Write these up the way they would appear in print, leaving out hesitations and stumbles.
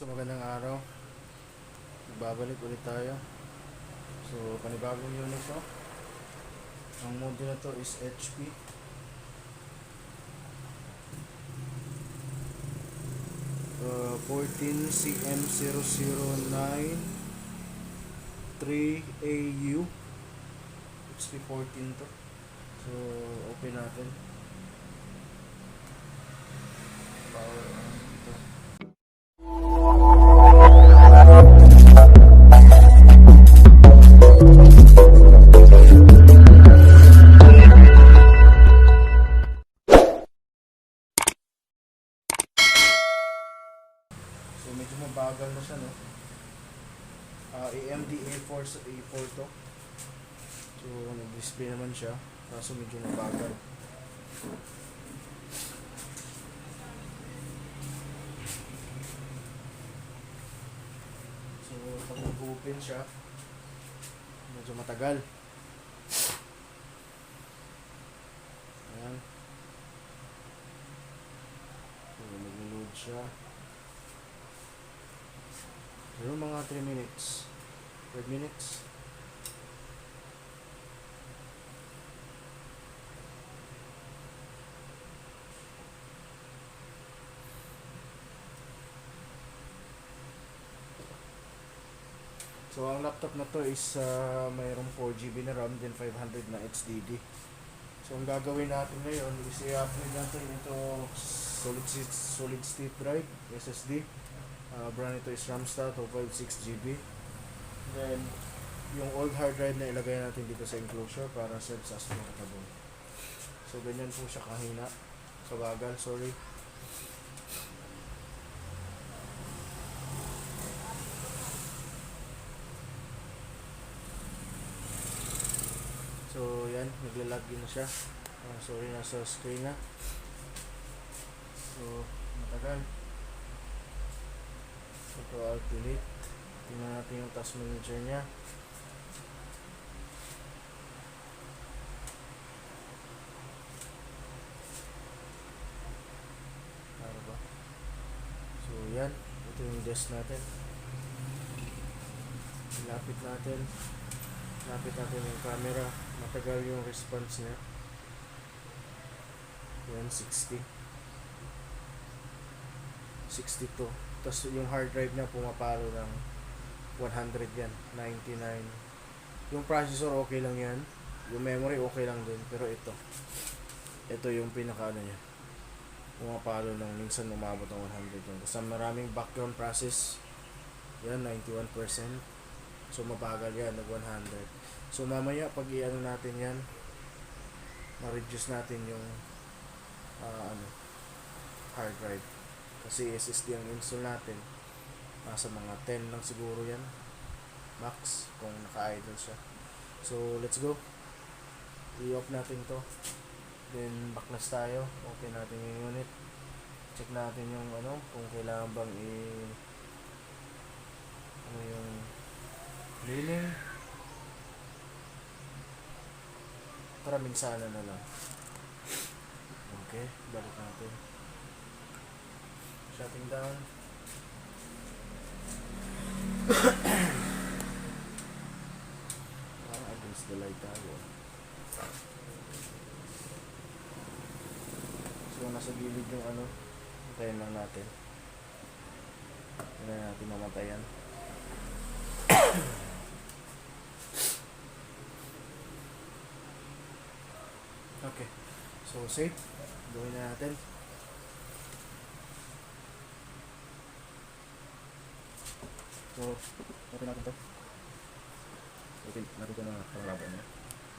So magandang araw, babalik ulit tayo. So panibagong unit to. Ang model na to is HP 14CM009 3AU. HP 14 to. So open natin. Power on ito. So medyo mabagal na siya, no? AMD A4 sa A4 to. So nag-display naman siya, kaso medyo mabagal. So pag nag-open siya, medyo matagal. Ayan. So nag-load siya. Pero mga 3 minutes. 5 minutes. So ang laptop na to is mayroong 4GB na RAM, then 500 na HDD. So ang gagawin natin ngayon is i-upgrade natin ito solid state drive SSD. Brand ito is Ramstad 256GB. Then yung old hard drive na ilagay natin dito sa enclosure para self-sustainable. So ganyan po siya kahina. So bagal, sorry. So yan, naglalagin na siya. Sorry, nasa screen na. So matagal. Ito alternate. Tingnan natin yung task manager niya. Ano ba? So yan, ito yung desk natin. Lapit natin yung camera. Matagal yung response niya. Yan, 62. Tapos yung hard drive na pumapalo ng 100 yan, 99. Yung processor okay lang yan, yung memory okay lang din, pero ito yung pinaka ano niya, pumapalo ng minsan umabot ng 100 yan. Tapos maraming background process yan, 91%. So mabagal yan, nag 100. So mamaya pag i-ano natin yan, ma-reduce natin yung hard drive. Kasi SSD ang install natin, nasa mga 10 lang siguro yan max kung naka-idle siya. So let's go, i-off natin to, then backlash tayo, open natin yung unit, check natin yung kung kailangan bang yung cleaning. Para minsana na lang. Okay, balik natin. Shutting down. Against the light tayo. So nasa gilid yung hintayin lang natin. Hintayin natin mamatayan. Okay, so save. Gawin na natin. So, open natin to. Open natin ito na pangalaba niya.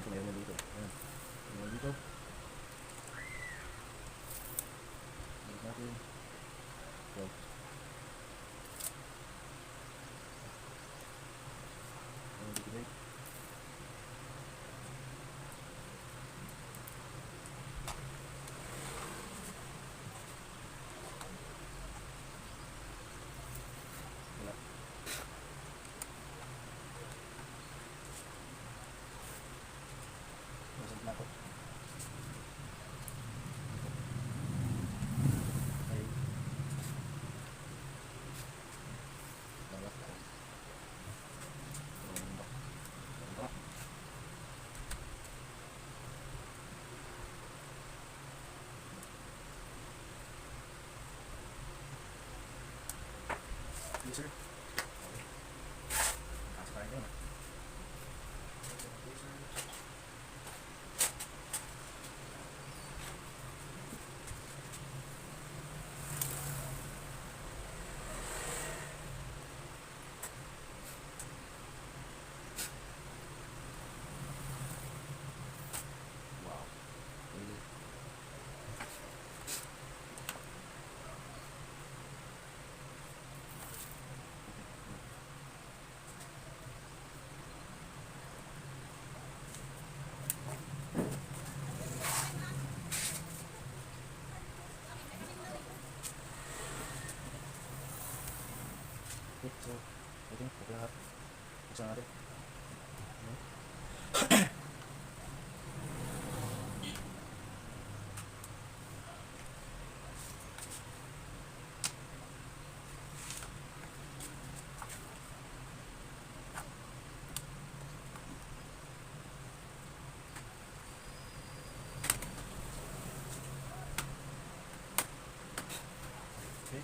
Ito na yun dito. Ayan. Ayan dito. Ayan natin. So, ayan dito dito. Laser. Okay. Nasa tayo doon. Laser. Wow. Really? Okay, so, okay, okay lahat. Buksan natin. Okay.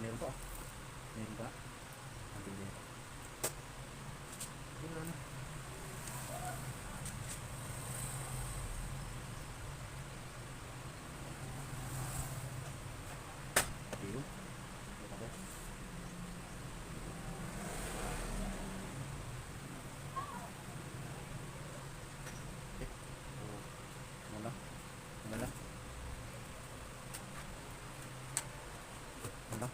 Meron pa. Meron pa. Ang pili. Meron. Meron. Okay. Okay. So, muna. Muna. Muna.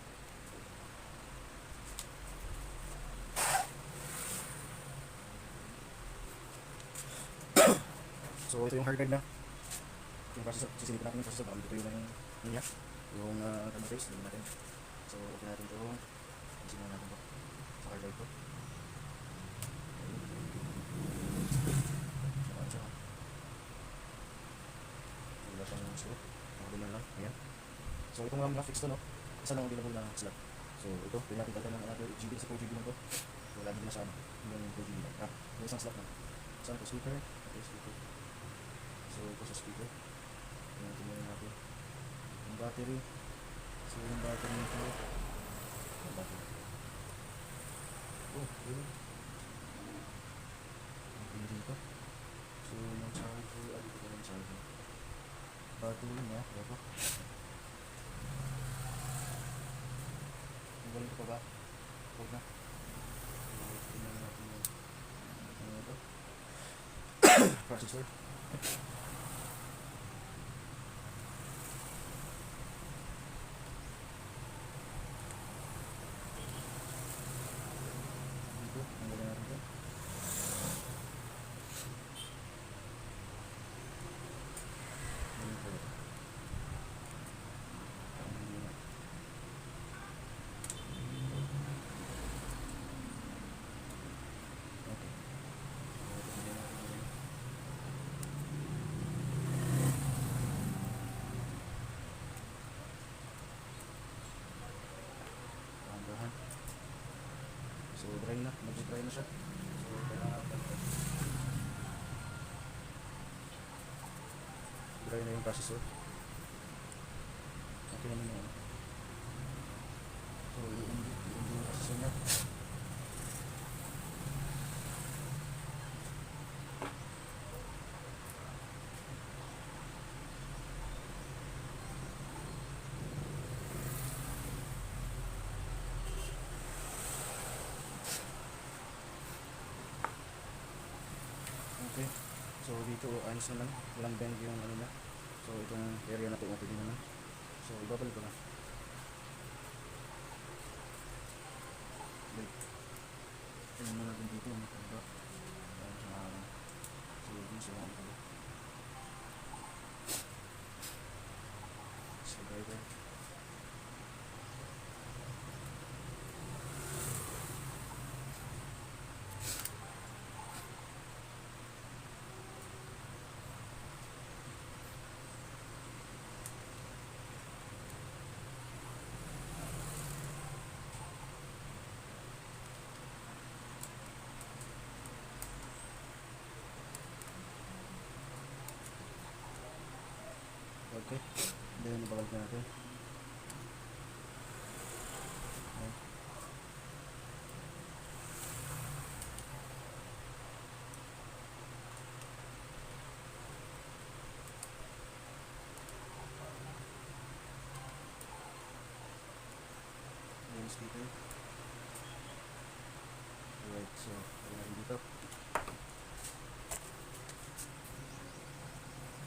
So, ito yung hard drive na. Yung processor, sisilipin natin yung processor para dito yung niya. Yung thermal paste, lagyan natin. So, open natin ito. Isin natin ito sa hard drive ko. Saka. Wala siyang slot. Nakabilan lang. Ayan. So, itong RAM na fix to, no? Isa lang ang available na slot. So, ito, pwede natin dalihan ng another GB sa 4GB lang to. So, lagi din na siya, yung 4GB lang. Yung isang slot na. Saan ito? Speaker. Okay, speaker. So, ito sa speaker. Ayan, tingnan natin. Yung battery. So, yung battery nito. Yung battery. Oh, yun. Yung pili dito. So, yung charger. Dito ko yung charger. Battery niya. Ito. Yung galing ko pa ba? Huwag na. Tingnan natin yung ano ito. Processor. Dito, ang galing natin ito. Ganun po ito. Okay. So, ito natin yun. Dahan-dahan. So, dry na. Mag-dry na siya. So, kailangan dry na yung processor. Okay naman yun. So, yung processor niya. Okay. So, dito ayos na lang. Walang bend yung ano na. So, itong area na ito okay din naman. So, ibabalik ko na. Wait. Tingnan mo natin dito. Ano ba? So, yun siya ang pala. So, driver. then ibabalik na natin. Okay. Yung speaker. Alright, so wala rin dito.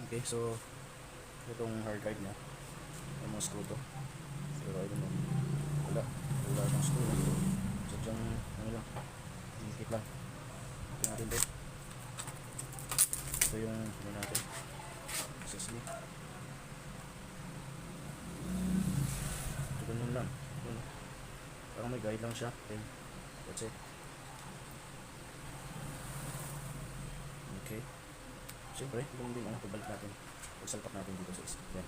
Okay, so itong hard drive niya, may mga screw to. Pero I don't know. Wala itong screw. So dyan, ano lang, hingkit lang. Ito natin to. Ito yung, ano natin, SSD. Ito ganun lang. Ganun. Parang may guide lang siya. Okay, that's it. Okay. Siyempre, ganun din ang pagbalik natin. Pagsalpak natin dito sa SSD. Yan.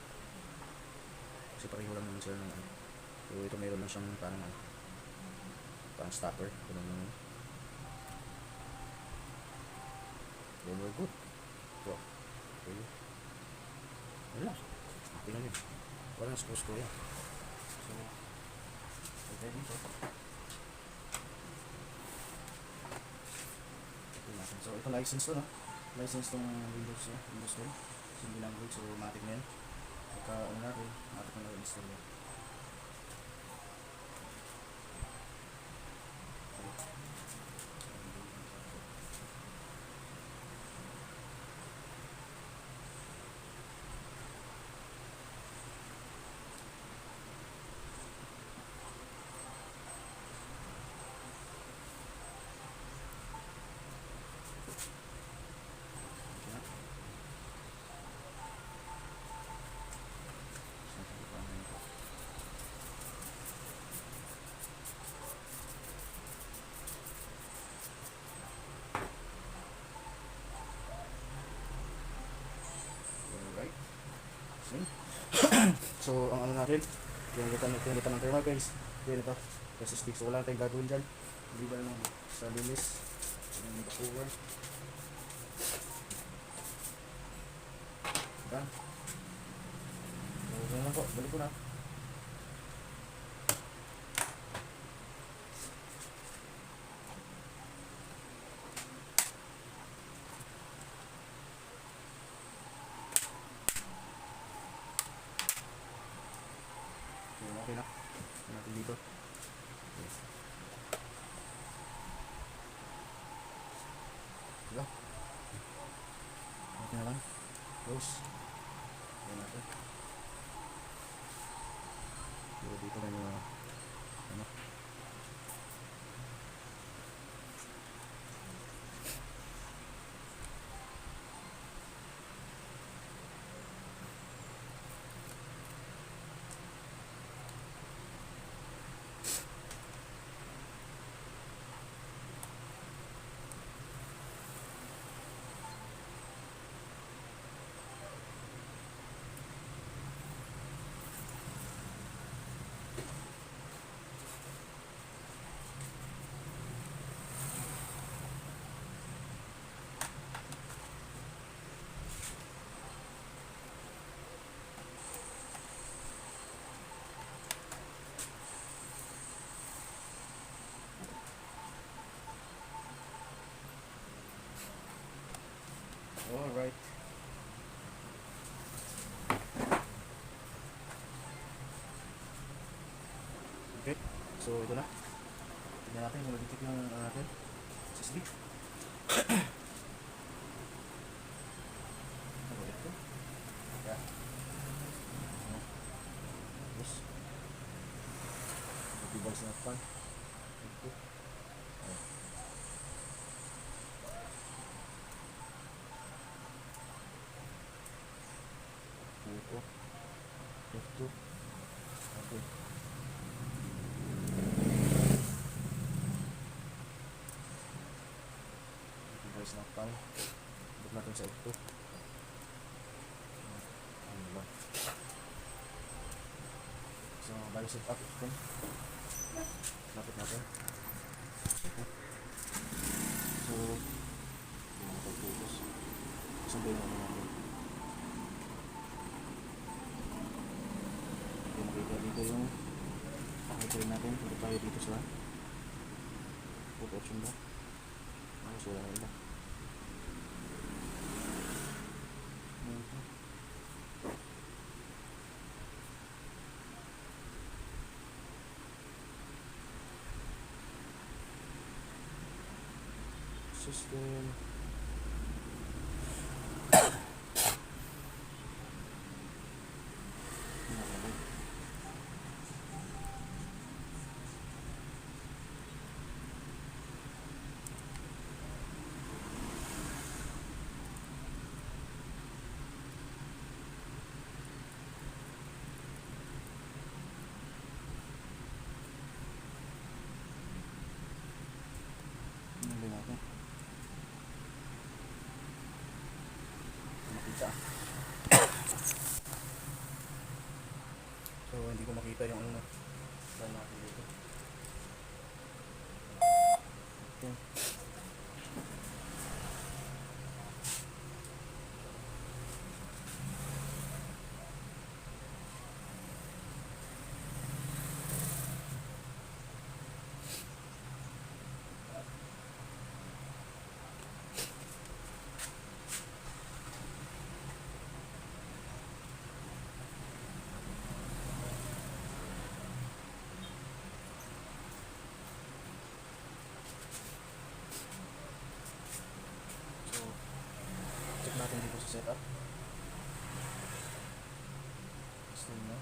Kasi pareho lang naman sila ng ano. So ito mayroon lang siyang parang ano, parang stopper. Ganun lang. Then we're good. So, okay. Wala. Tingnan nyo. Walang screw yan. So, okay dito. Okay natin. So ito license to, no? License tong Windows, no? Windows 10. Hindi language, so matik na yan. Pagka ano natin, matik na install yan. Alright. So, ang ano natin, pinagatan ng thermal paste. Yan ito. Kasi stick. So, wala tayong gagawin dyan. Hindi ba naman sa linis. Yung cover. Done. So, ganyan lang po. Balik ko na. Okay na. Ito natin dito. Yes. Diba? Okay na lang. Close. Ayan natin. Pero dito na yung ano. Alright. Okay. So, ito na. Tignan natin kung nag-detect yung natin. SSD. Ano ba ito? Yeah. Yes. Device na pan. Ito. Ito. Ito. Okay. Device na pan. Buk natin sa ito. Ano ba? So, bago set up ito. Lapit natin. So, hindi na pag-focus. Saan ba yung ano natin? tayo dito sa boot option ba? So wala na iba. System. Hindi natin. Makita. So hindi ko makita yung ano. Try natin dito. Okay. So, check natin dito sa setup. System na.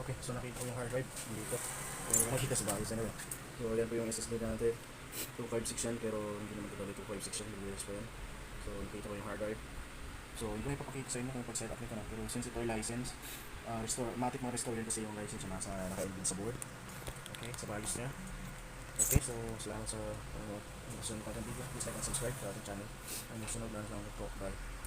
Okay, so nakita ko yung hard drive dito. Kung makikita sa bahay, ano. So, yan po yung SSD natin. 256 yan, pero hindi naman totally 256 yan. Bililis pa yan. So, nakita ko yung hard drive. So, hindi ko ipapakita sa inyo kung pag-setup nito na. Pero since ito ay license, automatic ma-restore yan kasi yung license yung nasa naka-embed sa board. Okay, sa bagis niya. Okay, so salamat sa sunod natin video. Please like and subscribe sa ating channel. And sunod na lang po. Bye.